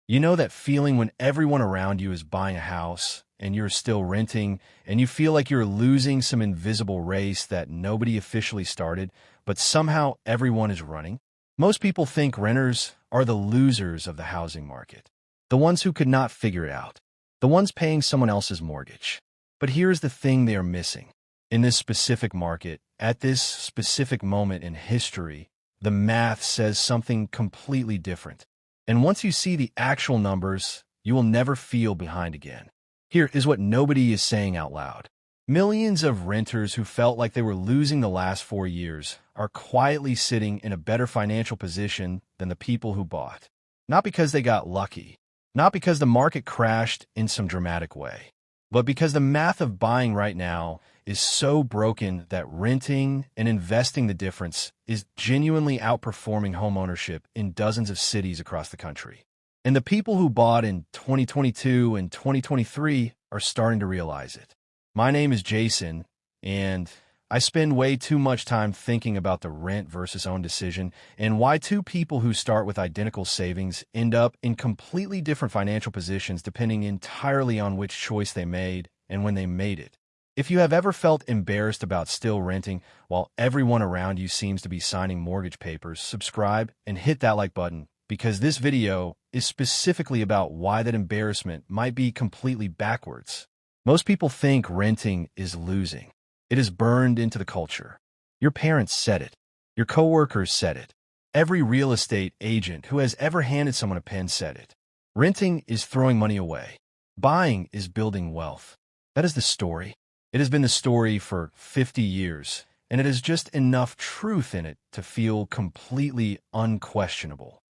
You know that feeling when everyone around you is buying a house and you're still renting, and you feel like you're losing some invisible race that nobody officially started, but somehow everyone is running? Most people think renters are the losers of the housing market, the ones who could not figure it out, the ones paying someone else's mortgage. But here's the thing they are missing. In this specific market, at this specific moment in history, the math says something completely different. And once you see the actual numbers, you will never feel behind again. Here is what nobody is saying out loud. Millions of renters who felt like they were losing the last 4 years are quietly sitting in a better financial position than the people who bought. Not because they got lucky, not because the market crashed in some dramatic way, but because the math of buying right now is so broken that renting and investing the difference is genuinely outperforming homeownership in dozens of cities across the country. And the people who bought in 2022 and 2023 are starting to realize it. My name is Jason, and I spend way too much time thinking about the rent versus own decision and why two people who start with identical savings end up in completely different financial positions depending entirely on which choice they made and when they made it. If you have ever felt embarrassed about still renting while everyone around you seems to be signing mortgage papers, subscribe and hit that like button, because this video is specifically about why that embarrassment might be completely backwards. Most people think renting is losing. It is burned into the culture. Your parents said it. Your coworkers said it. Every real estate agent who has ever handed someone a pen said it. Renting is throwing money away. Buying is building wealth. That is the story. It has been the story for 50 years, and it has just enough truth in it to feel completely unquestionable.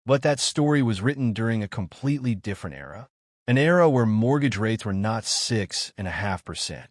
But that story was written during a completely different era, an era where mortgage rates were not 6.5%,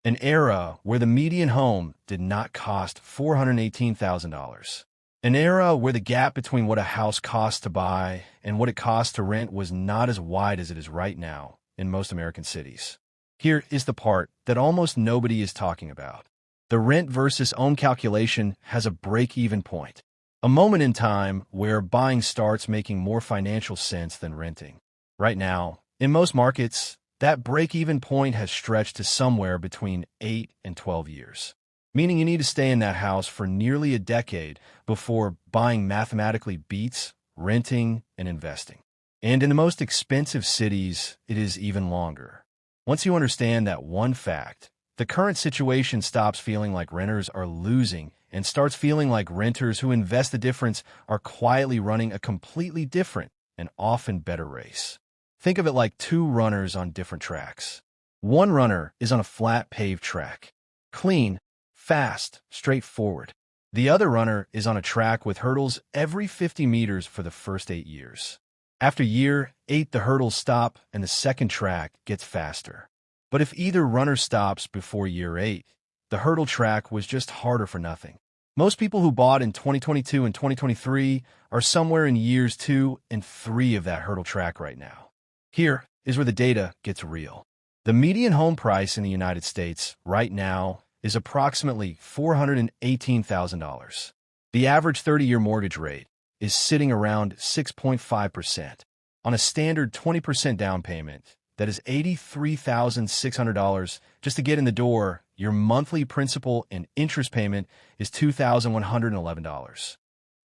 an era where the median home did not cost $418,000, an era where the gap between what a house cost to buy and what it cost to rent was not as wide as it is right now in most American cities. Here is the part that almost nobody is talking about. The rent versus own calculation has a break-even point, a moment in time where buying starts making more financial sense than renting. Right now, in most markets, that break-even point has stretched to somewhere between 8 and 12 years, meaning you need to stay in that house for nearly a decade before buying mathematically beats renting and investing. And in the most expensive cities, it is even longer. Once you understand that one fact, the current situation stops feeling like renters are losing and starts feeling like renters who invest the difference are quietly running a completely different and often better race. Think of it like two runners on different tracks. One runner is on a flat paved track, clean, fast, straightforward. The other runner is on a track with hurdles every 50 meters for the first 8 years. After year 8, the hurdles stop and the second track gets faster. But if either runner stops before year 8, the hurdle track was just harder for nothing. Most people who bought in 2022 and 2023 are somewhere in years 2 and 3 of that hurdle track right now. Here is where the data gets real. The median home price in the United States right now is approximately $418,000. The average 30-year mortgage rate is sitting around 6.5%. On a standard 20% down payment, that is $83,600 just to get in the door. Your monthly principal and interest payment is $2,111.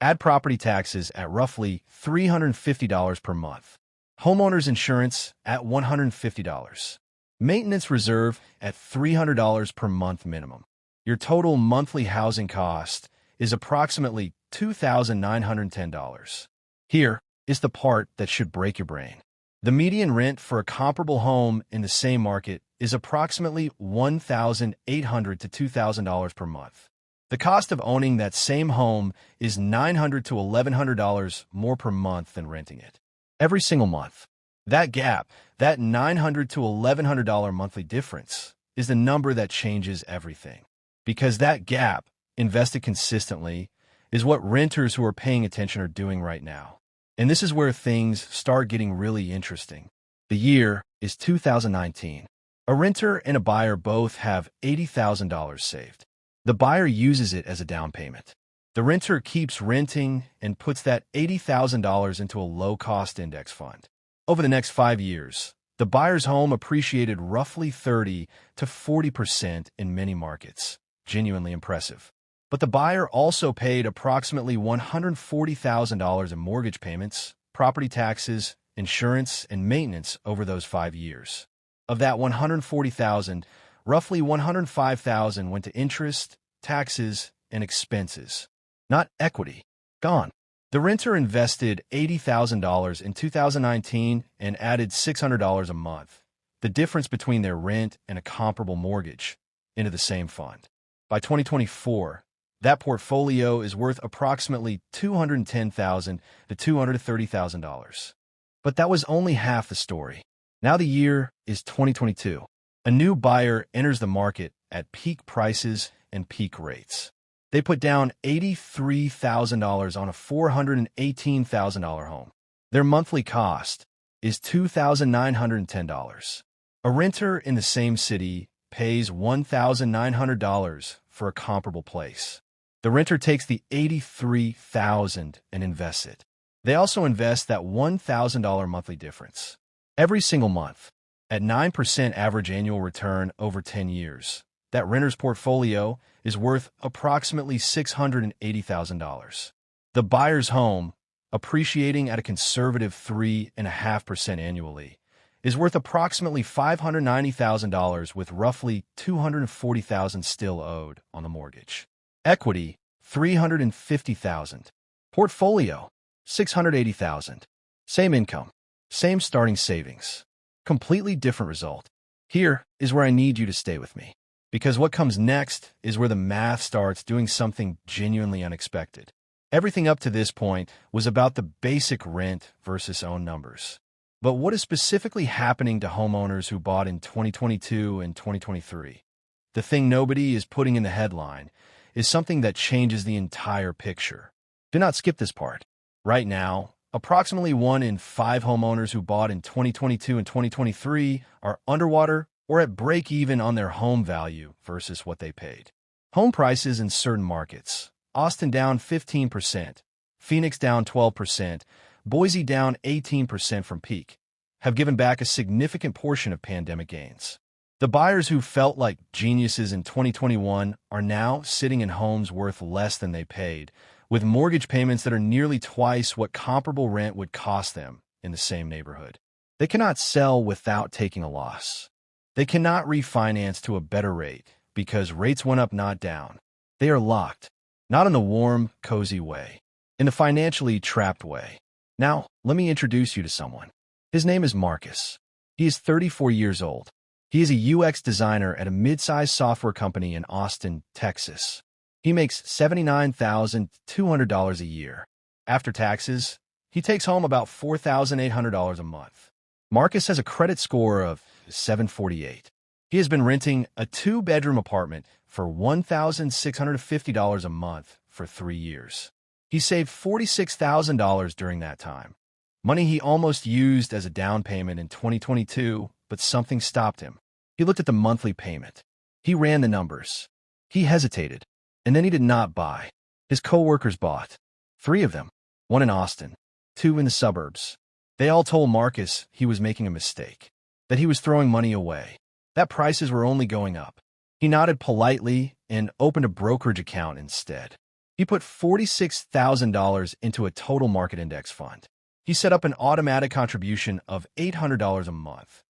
Add property taxes at roughly $350 per month. Homeowner's insurance at $150. Maintenance reserve at $300 per month minimum. Your total monthly housing cost is approximately $2,910. Here is the part that should break your brain. The median rent for a comparable home in the same market is approximately $1,800 to $2,000 per month. The cost of owning that same home is $900 to $1,100 more per month than renting it. Every single month. That gap, that $900 to $1,100 monthly difference, is the number that changes everything. Because that gap, invested consistently, is what renters who are paying attention are doing right now. And this is where things start getting really interesting. The year is 2019. A renter and a buyer both have $80,000 saved. The buyer uses it as a down payment. The renter keeps renting and puts that $80,000 into a low-cost index fund. Over the next 5 years, the buyer's home appreciated roughly 30 to 40% in many markets. Genuinely impressive. But the buyer also paid approximately $140,000 in mortgage payments, property taxes, insurance, and maintenance over those 5 years. Of that $140,000, roughly $105,000 went to interest, taxes, and expenses. Not equity. Gone. The renter invested $80,000 in 2019 and added $600 a month, the difference between their rent and a comparable mortgage, into the same fund. By 2024, that portfolio is worth approximately $210,000 to $230,000. But that was only half the story. Now the year is 2022. A new buyer enters the market at peak prices and peak rates. They put down $83,000 on a $418,000 home. Their monthly cost is $2,910. A renter in the same city pays $1,900 for a comparable place. The renter takes the $83,000 and invests it. They also invest that $1,000 monthly difference every single month at 9% average annual return over 10 years. That renter's portfolio is worth approximately $680,000. The buyer's home, appreciating at a conservative 3.5% annually, is worth approximately $590,000 with roughly $240,000 still owed on the mortgage. Equity, $350,000. Portfolio, $680,000. Same income, same starting savings. Completely different result. Here is where I need you to stay with me, because what comes next is where the math starts doing something genuinely unexpected. Everything up to this point was about the basic rent versus own numbers. But what is specifically happening to homeowners who bought in 2022 and 2023? The thing nobody is putting in the headline is something that changes the entire picture. Do not skip this part. Right now, approximately 1 in 5 homeowners who bought in 2022 and 2023 are underwater or at break-even on their home value versus what they paid. Home prices in certain markets: Austin down 15%, Phoenix down 12%, Boise down 18% from peak, have given back a significant portion of pandemic gains. The buyers who felt like geniuses in 2021 are now sitting in homes worth less than they paid, with mortgage payments that are nearly twice what comparable rent would cost them in the same neighborhood. They cannot sell without taking a loss. They cannot refinance to a better rate because rates went up, not down. They are locked, not in the warm, cozy way, in the financially trapped way. Now, let me introduce you to someone. His name is Marcus. He is 34 years old. He is a UX designer at a mid-sized software company in Austin, Texas. He makes $79,200 a year. After taxes, he takes home about $4,800 a month. Marcus has a credit score of 748. He has been renting a 2-bedroom apartment for $1,650 a month for 3 years. He saved $46,000 during that time. Money he almost used as a down payment in 2022, but something stopped him. He looked at the monthly payment. He ran the numbers. He hesitated, and then he did not buy. His coworkers bought. 3 of them, 1 in Austin, 2 in the suburbs. They all told Marcus he was making a mistake, that he was throwing money away, that prices were only going up. He nodded politely and opened a brokerage account instead. He put $46,000 into a total market index fund. He set up an automatic contribution of $800 a month,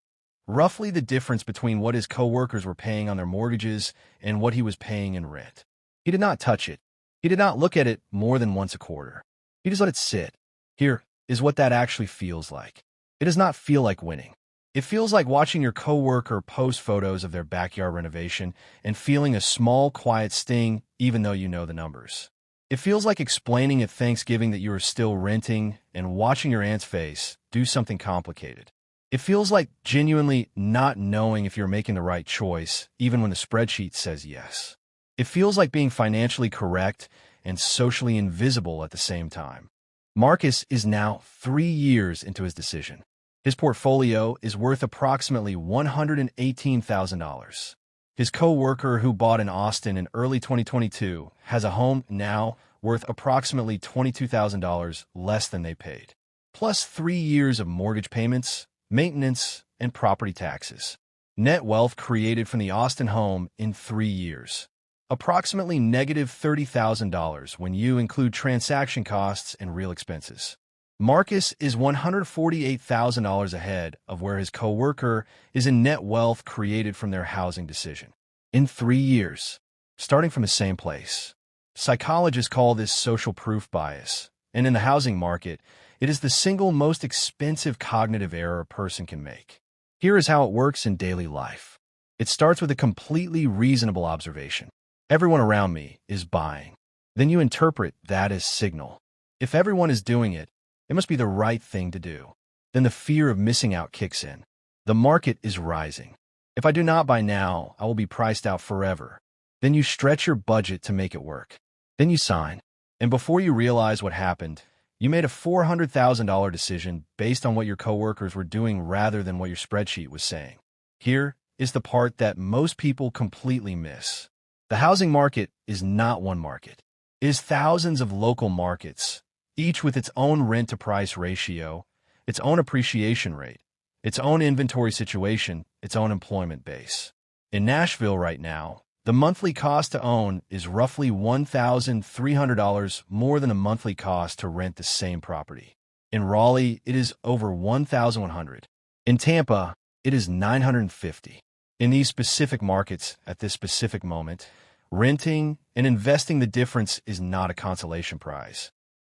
roughly the difference between what his coworkers were paying on their mortgages and what he was paying in rent. He did not touch it. He did not look at it more than once a quarter. He just let it sit. Here is what that actually feels like. It does not feel like winning. It feels like watching your coworker post photos of their backyard renovation and feeling a small, quiet sting even though you know the numbers. It feels like explaining at Thanksgiving that you are still renting and watching your aunt's face do something complicated. It feels like genuinely not knowing if you're making the right choice, even when the spreadsheet says yes. It feels like being financially correct and socially invisible at the same time. Marcus is now 3 years into his decision. His portfolio is worth approximately $118,000. His coworker who bought in Austin in early 2022 has a home now worth approximately $22,000 less than they paid. plus 3 years of mortgage payments, maintenance, and property taxes. Net wealth created from the Austin home in 3 years. Approximately negative $30,000 when you include transaction costs and real expenses. Marcus is $148,000 ahead of where his coworker is in net wealth created from their housing decision. In 3 years, starting from the same place. Psychologists call this social proof bias, and in the housing market, it is the single most expensive cognitive error a person can make. Here is how it works in daily life. It starts with a completely reasonable observation. Everyone around me is buying. Then you interpret that as signal. If everyone is doing it, it must be the right thing to do. Then the fear of missing out kicks in. The market is rising. If I do not buy now, I will be priced out forever. Then you stretch your budget to make it work. Then you sign. And before you realize what happened, you made a $400,000 decision based on what your coworkers were doing rather than what your spreadsheet was saying. Here is the part that most people completely miss. The housing market is not one market. It is thousands of local markets, each with its own rent-to-price ratio, its own appreciation rate, its own inventory situation, its own employment base. In Nashville right now, the monthly cost to own is roughly $1,300 more than a monthly cost to rent the same property. In Raleigh, it is over $1,100. In Tampa, it is $950. In these specific markets, at this specific moment, renting and investing the difference is not a consolation prize.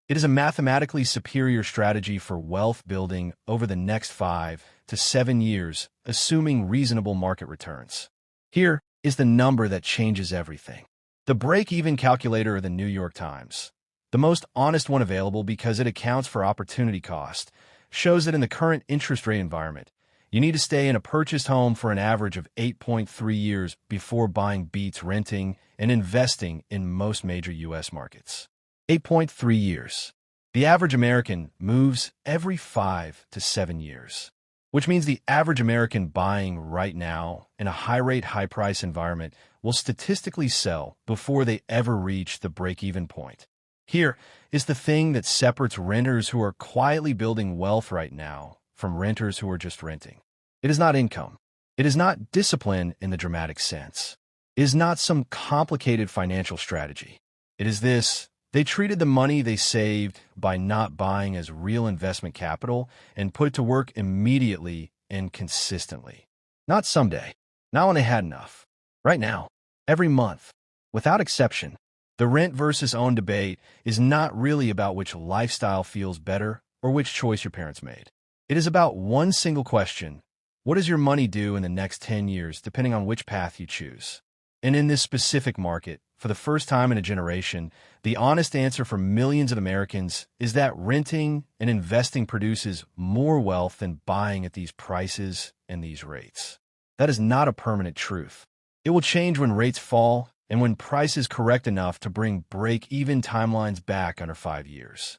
It is a mathematically superior strategy for wealth building over the next 5 to 7 years, assuming reasonable market returns. Here is the number that changes everything. The break-even calculator of the New York Times, the most honest one available because it accounts for opportunity cost, shows that in the current interest rate environment, you need to stay in a purchased home for an average of 8.3 years before buying beats renting and investing in most major U.S. markets. 8.3 years. The average American moves every 5 to 7 years, which means the average American buying right now in a high-rate, high-price environment will statistically sell before they ever reach the break-even point. Here is the thing that separates renters who are quietly building wealth right now from renters who are just renting. It is not income. It is not discipline in the dramatic sense. It is not some complicated financial strategy. It is this: they treated the money they saved by not buying as real investment capital and put it to work immediately and consistently. Not someday, not when they had enough. Right now, every month, without exception. The rent versus own debate is not really about which lifestyle feels better or which choice your parents made. It is about one single question: what does your money do in the next 10 years, depending on which path you choose? And in this specific market, for the first time in a generation, the honest answer for millions of Americans is that renting and investing produces more wealth than buying at these prices and these rates. That is not a permanent truth. It will change when rates fall and when prices correct enough to bring break-even timelines back under 5 years.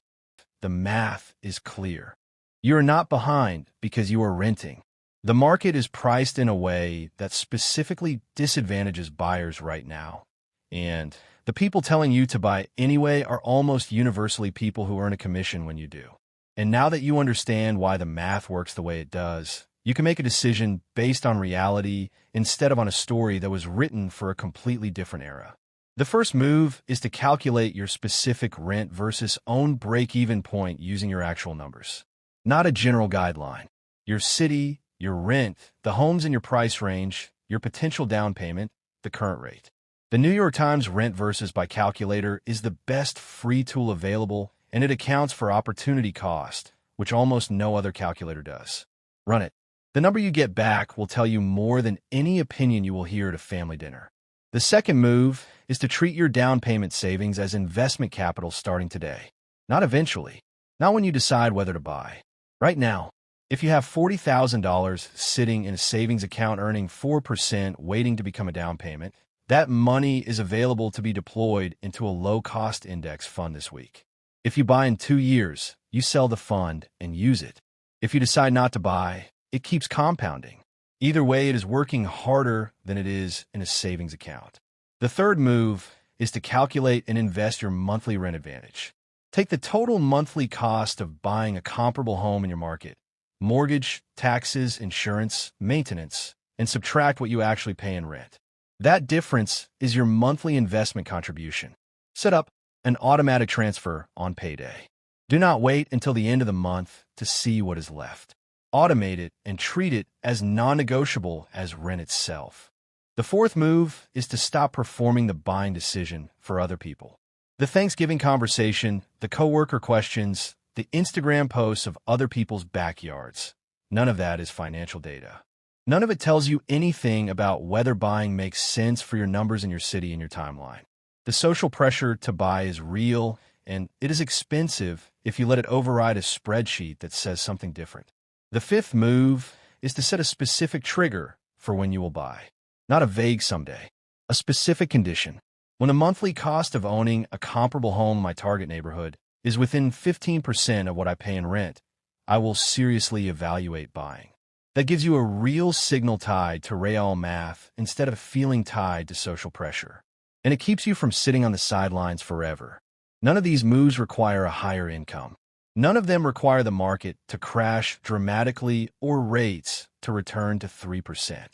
The math is clear. You are not behind because you are renting. The market is priced in a way that specifically disadvantages buyers right now. And the people telling you to buy anyway are almost universally people who earn a commission when you do. And now that you understand why the math works the way it does, you can make a decision based on reality instead of on a story that was written for a completely different era. The first move is to calculate your specific rent versus own break-even point using your actual numbers. Not a general guideline. Your city, your rent, the homes in your price range, your potential down payment, the current rate. The New York Times Rent Versus by Calculator is the best free tool available, and it accounts for opportunity cost, which almost no other calculator does. Run it. The number you get back will tell you more than any opinion you will hear at a family dinner. The second move is to treat your down payment savings as investment capital starting today. Not eventually. Not when you decide whether to buy. Right now. If you have $40,000 sitting in a savings account earning 4% waiting to become a down payment, that money is available to be deployed into a low-cost index fund this week. If you buy in 2 years, you sell the fund and use it. If you decide not to buy, it keeps compounding. Either way, it is working harder than it is in a savings account. The third move is to calculate and invest your monthly rent advantage. Take the total monthly cost of buying a comparable home in your market, mortgage, taxes, insurance, maintenance, and subtract what you actually pay in rent. That difference is your monthly investment contribution. Set up an automatic transfer on payday. Do not wait until the end of the month to see what is left. Automate it and treat it as non-negotiable as rent itself. The fourth move is to stop performing the buying decision for other people. The Thanksgiving conversation, the coworker questions, the Instagram posts of other people's backyards. None of that is financial data. None of it tells you anything about whether buying makes sense for your numbers in your city and your timeline. The social pressure to buy is real, and it is expensive if you let it override a spreadsheet that says something different. The fifth move is to set a specific trigger for when you will buy. Not a vague someday, a specific condition. When the monthly cost of owning a comparable home in my target neighborhood is within 15% of what I pay in rent, I will seriously evaluate buying. That gives you a real signal tied to real math instead of a feeling tied to social pressure. And it keeps you from sitting on the sidelines forever. None of these moves require a higher income. None of them require the market to crash dramatically or rates to return to 3%.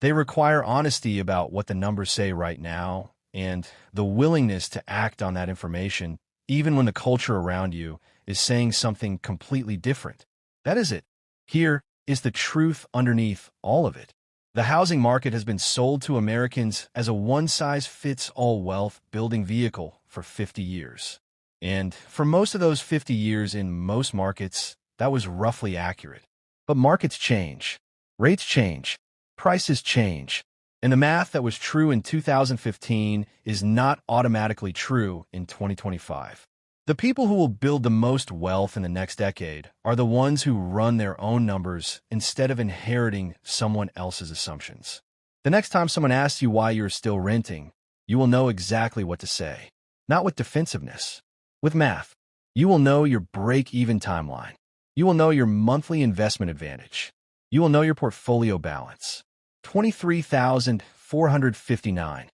They require honesty about what the numbers say right now and the willingness to act on that information even when the culture around you is saying something completely different. That is it. Here is the truth underneath all of it. The housing market has been sold to Americans as a one-size-fits-all wealth-building vehicle for 50 years. And for most of those 50 years in most markets, that was roughly accurate. But markets change. Rates change. Prices change. And the math that was true in 2015 is not automatically true in 2025. The people who will build the most wealth in the next decade are the ones who run their own numbers instead of inheriting someone else's assumptions. The next time someone asks you why you're still renting, you will know exactly what to say. Not with defensiveness. With math. You will know your break-even timeline. You will know your monthly investment advantage. You will know your portfolio balance. 23,459.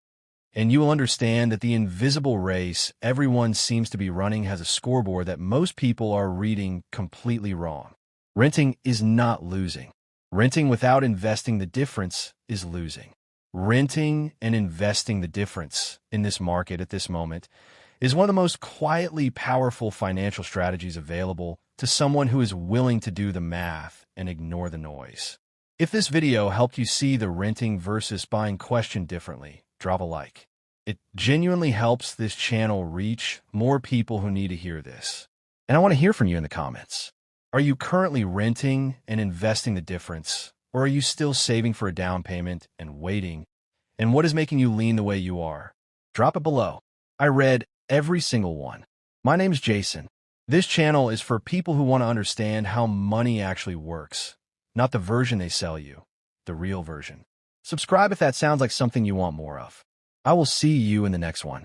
And you will understand that the invisible race everyone seems to be running has a scoreboard that most people are reading completely wrong. Renting is not losing. Renting without investing the difference is losing. Renting and investing the difference in this market at this moment is one of the most quietly powerful financial strategies available to someone who is willing to do the math and ignore the noise. If this video helped you see the renting versus buying question differently, drop a like. It genuinely helps this channel reach more people who need to hear this. And I want to hear from you in the comments. Are you currently renting and investing the difference, or are you still saving for a down payment and waiting? And what is making you lean the way you are? Drop it below. I read every single one. My name's Jason. This channel is for people who want to understand how money actually works, not the version they sell you, the real version. Subscribe if that sounds like something you want more of. I will see you in the next one.